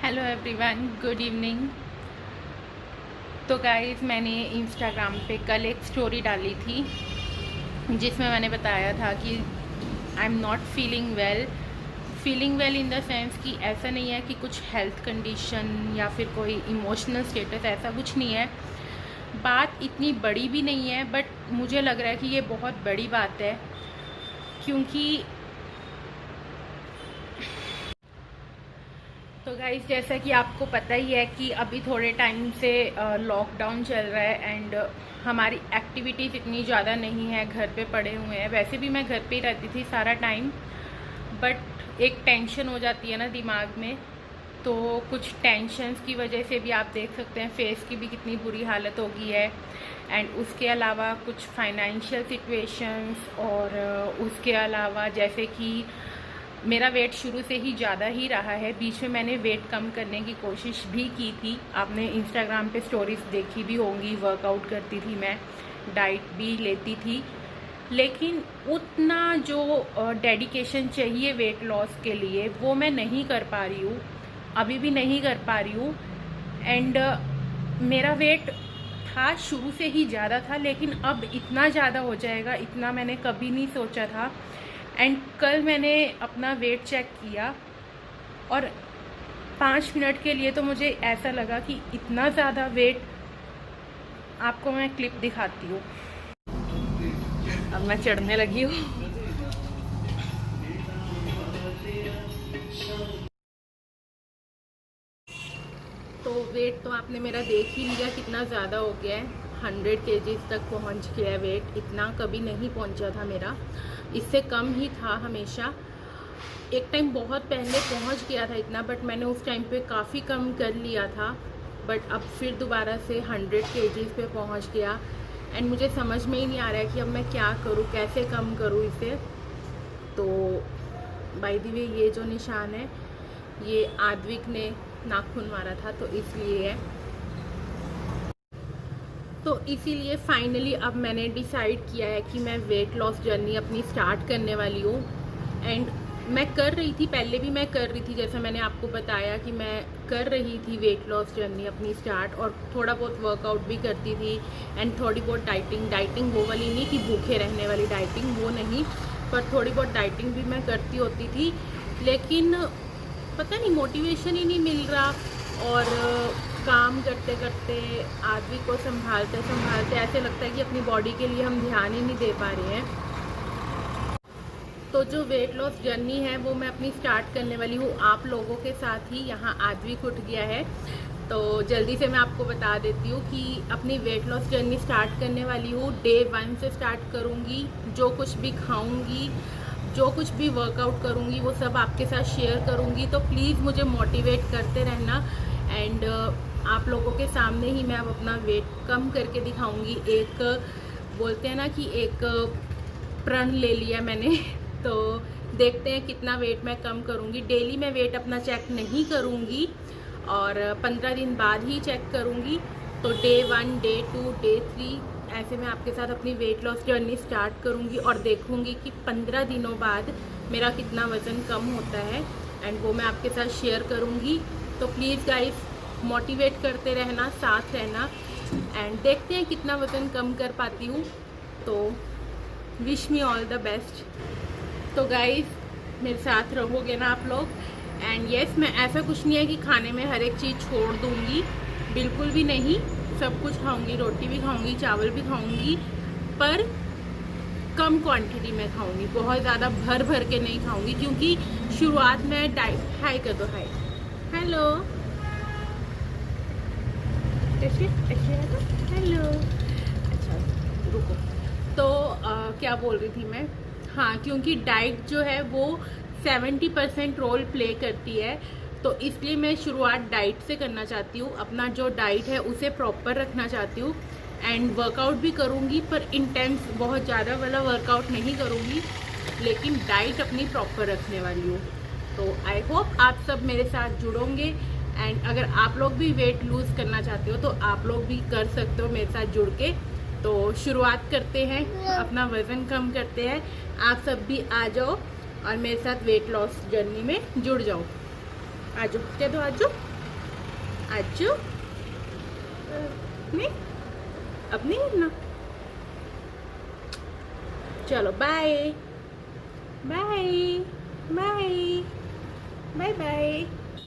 Hello everyone, good evening. तो guys, मैंने Instagram पे कल एक स्टोरी डाली थी जिसमें मैंने बताया था कि I am not feeling well in the sense कि ऐसा नहीं है कि कुछ हेल्थ कंडीशन या फिर कोई इमोशनल स्टेटस, ऐसा कुछ नहीं है। बात इतनी बड़ी भी नहीं है, बट मुझे लग रहा है कि ये बहुत बड़ी बात है, क्योंकि तो गाइस, जैसा कि आपको पता ही है कि अभी थोड़े टाइम से लॉकडाउन चल रहा है एंड हमारी एक्टिविटीज़ इतनी ज़्यादा नहीं है, घर पे पड़े हुए हैं। वैसे भी मैं घर पे ही रहती थी सारा टाइम, बट एक टेंशन हो जाती है ना दिमाग में, तो कुछ टेंशन्स की वजह से भी आप देख सकते हैं फेस की भी कितनी बुरी हालत हो गई है। एंड उसके अलावा कुछ फाइनेंशियल सिचुएशंस, और उसके अलावा जैसे कि मेरा वेट शुरू से ही ज़्यादा ही रहा है। बीच में मैंने वेट कम करने की कोशिश भी की थी, आपने इंस्टाग्राम पे स्टोरीज देखी भी होंगी। वर्कआउट करती थी मैं, डाइट भी लेती थी, लेकिन उतना जो डेडिकेशन चाहिए वेट लॉस के लिए वो मैं नहीं कर पा रही हूँ, अभी भी नहीं कर पा रही हूँ। एंड मेरा वेट था शुरू से ही ज़्यादा था, लेकिन अब इतना ज़्यादा हो जाएगा इतना मैंने कभी नहीं सोचा था। एंड कल मैंने अपना वेट चेक किया और 5 मिनट के लिए तो मुझे ऐसा लगा कि इतना ज़्यादा वेट। आपको मैं क्लिप दिखाती हूँ। अब मैं चढ़ने लगी हूँ। तो वेट तो आपने मेरा देख ही लिया कितना ज़्यादा हो गया है। 100 kgs तक पहुँच गया है वेट। इतना कभी नहीं पहुँचा था मेरा, इससे कम ही था हमेशा। एक टाइम बहुत पहले पहुंच गया था इतना, बट मैंने उस टाइम पे काफ़ी कम कर लिया था। बट अब फिर दोबारा से 100 kgs पे पहुंच गया। एंड मुझे समझ में ही नहीं आ रहा है कि अब मैं क्या करूं, कैसे कम करूं इसे। तो बाय द वे, ये जो निशान है ये आद्विक ने नाखून मारा था, तो इसलिए है। तो इसीलिए फाइनली अब मैंने डिसाइड किया है कि मैं वेट लॉस जर्नी अपनी स्टार्ट करने वाली हूँ। एंड मैं कर रही थी, पहले भी मैं कर रही थी, जैसा मैंने आपको बताया कि मैं कर रही थी वेट लॉस जर्नी अपनी स्टार्ट, और थोड़ा बहुत वर्कआउट भी करती थी एंड थोड़ी बहुत डाइटिंग वो वाली नहीं कि भूखे रहने वाली डाइटिंग, वो नहीं, पर थोड़ी बहुत डाइटिंग भी मैं करती होती थी। लेकिन पता नहीं मोटिवेशन ही नहीं मिल रहा, और काम करते करते आदमी को संभालते संभालते ऐसे लगता है कि अपनी बॉडी के लिए हम ध्यान ही नहीं दे पा रहे हैं। तो जो वेट लॉस जर्नी है वो मैं अपनी स्टार्ट करने वाली हूँ आप लोगों के साथ ही। यहाँ आद्विक उठ गया है, तो जल्दी से मैं आपको बता देती हूँ कि अपनी वेट लॉस जर्नी स्टार्ट करने वाली हूँ। डे 1 से स्टार्ट करूँगी। जो कुछ भी खाऊँगी, जो कुछ भी वर्कआउट करूँगी, वो सब आपके साथ शेयर करूँगी। तो प्लीज़ मुझे मोटिवेट करते रहना। एंड आप लोगों के सामने ही मैं अब अपना वेट कम करके दिखाऊँगी। एक बोलते हैं ना कि एक प्रण ले लिया मैंने। तो देखते हैं कितना वेट मैं कम करूँगी। डेली मैं वेट अपना चेक नहीं करूँगी, और 15 दिन बाद ही चेक करूँगी। तो डे 1, डे 2, डे 3 ऐसे मैं आपके साथ अपनी वेट लॉस जर्नी स्टार्ट करूँगी, और देखूँगी कि 15 दिनों बाद मेरा कितना वज़न कम होता है, एंड वो मैं आपके साथ शेयर करूँगी। तो प्लीज़ गाइस, मोटिवेट करते रहना, साथ रहना, एंड देखते हैं कितना वज़न कम कर पाती हूँ। तो wish me all the best. तो गाइस, मेरे साथ रहोगे ना आप लोग। एंड यस, मैं ऐसा कुछ नहीं है कि खाने में हर एक चीज़ छोड़ दूँगी, बिल्कुल भी नहीं। सब कुछ खाऊंगी, रोटी भी खाऊंगी, चावल भी खाऊंगी, पर कम क्वांटिटी में खाऊंगी, बहुत ज़्यादा भर भर के नहीं खाऊंगी, क्योंकि शुरुआत में डाइट। हाय कर दो, हाय, हेलो, हेलो। अच्छा, रुको। तो क्या बोल रही थी मैं? हाँ, क्योंकि डाइट जो है वो 70% रोल प्ले करती है, तो इसलिए मैं शुरुआत डाइट से करना चाहती हूँ। अपना जो डाइट है उसे प्रॉपर रखना चाहती हूँ। एंड वर्कआउट भी करूँगी, पर इंटेंस बहुत ज़्यादा वाला वर्कआउट नहीं करूँगी, लेकिन डाइट अपनी प्रॉपर रखने वाली हूँ। तो आई होप आप सब मेरे साथ जुड़ोगे। एंड अगर आप लोग भी वेट लूज़ करना चाहते हो तो आप लोग भी कर सकते हो मेरे साथ जुड़ के। तो शुरुआत करते हैं, अपना वज़न कम करते हैं। आप सब भी आ जाओ और मेरे साथ वेट लॉस जर्नी में जुड़ जाओ। आ जाओ, कह दो, आ जाओ। आजू नहीं, अब नहीं करना। चलो bye bye bye bye bye.